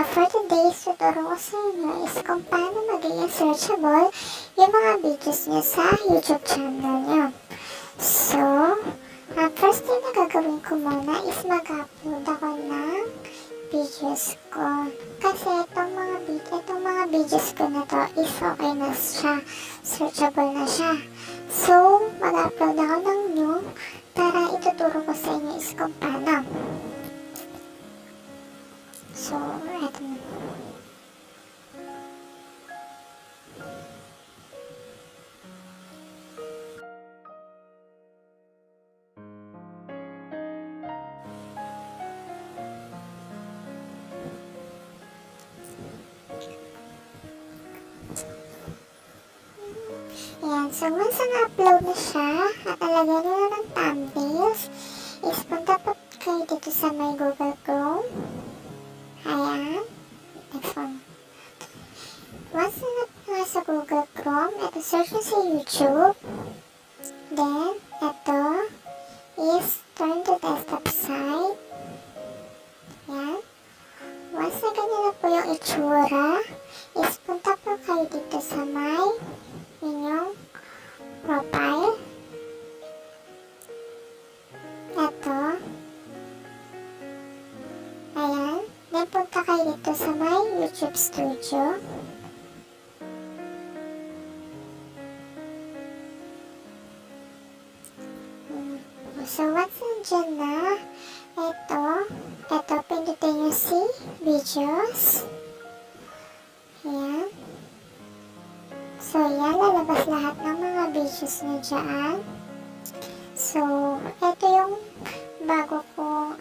So for today's tuturo ko sa inyo is kung paano maging searchable yung mga videos nyo sa YouTube channel nyo. So, first thing na gagawin ko muna is mag-upload ako ng videos ko. Kasi itong mga videos ko na to is okay na siya. Searchable na siya. So, mag-upload ako ng new para ituturo ko sa inyo is kung paano. So, eto na. Ayan, so once na-upload na siya at nalagyan nyo na ng thumbnails, is punta po kayo dito sa may Google Chrome. Ayan, next one. Once na sa Google Chrome, ito search nyo sa YouTube. Then, ito is turn to desktop site. Ayan. Once na ganyan na po yung itsura, is punta po kayo dito sa may inyong profile. Ito. Ayan. Then punta kayo dito sa may YouTube Studio. So once nandiyan na, ito, pindutin nyo si videos. Ayan. So, yan, lalabas lahat ng mga videos nyo dyan. So, ito yung bago kong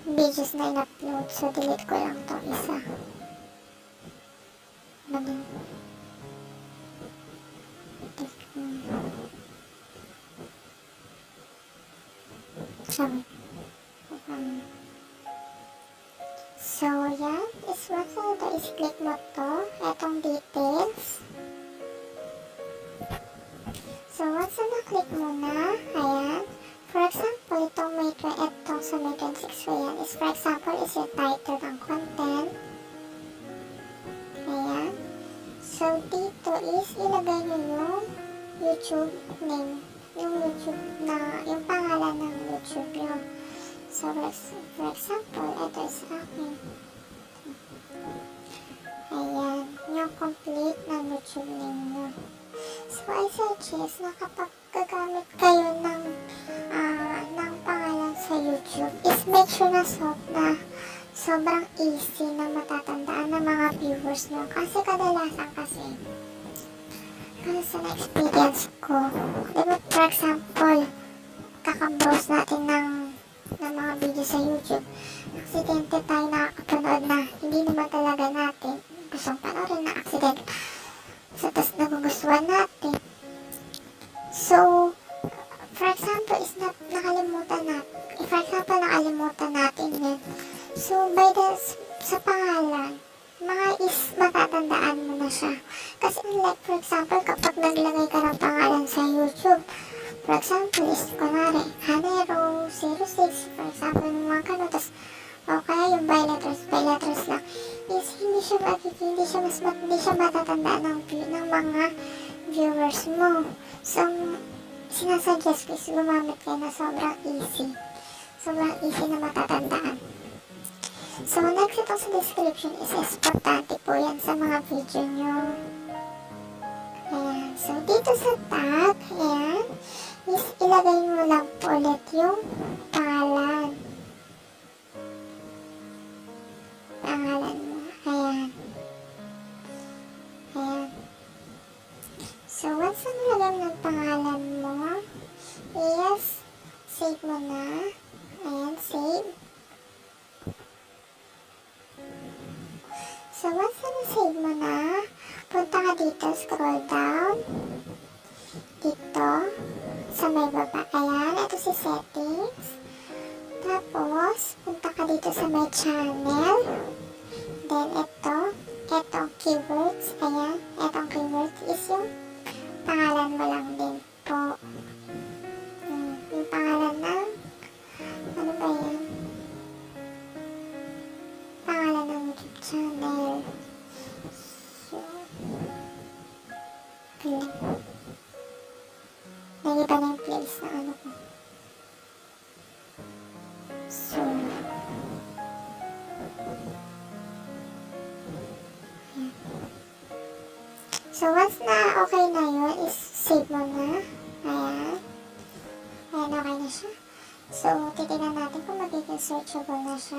videos na in-upload. So, delete ko lang itong isa. Sorry. So, yan. Is once na ito is click mo to. Etong details. So, once na na-click mo na, ayan. For example, itong sa may 26 ko yan is, for example, is yung title ng content. Ayan. So, dito is ilagay nyo yung YouTube name. Yung pangalan ng YouTube nyo. So, for example, ito is akin. Ayan, yung complete ng YouTube name nyo. So, I suggest na kapag gagamit kayo ng pangalan sa YouTube, is make sure na sobrang easy na matatandaan ng mga viewers nyo. Kasi kadalasan kasi sa na-experience ko, diba, for example, kakabrowse natin ng mga video sa YouTube, aksidente tayo nakakapanood na hindi naman talaga natin gustong panoorin na aksidente. So, tas nagugustuhan natin. So, for example, nakalimutan natin yun. So, sa pangalan, matatandaan mo na siya. Kasi like, for example, kapag naglagay ka ng pangalan sa YouTube, for example, is kunwari, Hanero06, for example, mga ganun, tas, o kaya yung by letters lang, is hindi siya matatandaan ng mga viewers mo. So, sinasuggest ko is gumamit kayo na sobrang easy na matatandaan. So, next ito sa description is importante po yan sa mga video nyo. Ayan. So, dito sa tab, ayan, is ilagay mo lang po ulit yung pangalan. Pangalan mo. Ayan. Ayan. So, once na nilagay mo ng pangalan mo, is save mo na. Ayan, save. So, once na save mo na, punta ka dito, scroll down. Dito, sa may baba. Ayan, ito si settings. Tapos, punta ka dito sa may channel. Then, etong keywords. Ayan, etong keywords is yung pangalan mo lang din po. Yung pangalan ng, ano ba So, once na okay na yun, is save mo na. Ayan. Ayan, okay na siya. So, titignan natin kung magiging searchable na siya.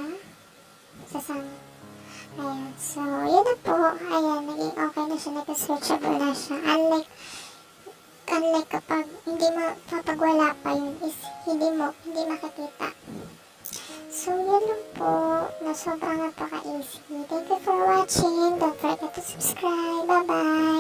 Ayan. So, yun na po. Ayan, naging okay na siya. Naging searchable na siya. Unlike kapag kapag wala pa yun, is hindi makikita. So, yun lang po, na sobrang napaka-easy. Thank you for watching. Don't forget to subscribe. Bye-bye!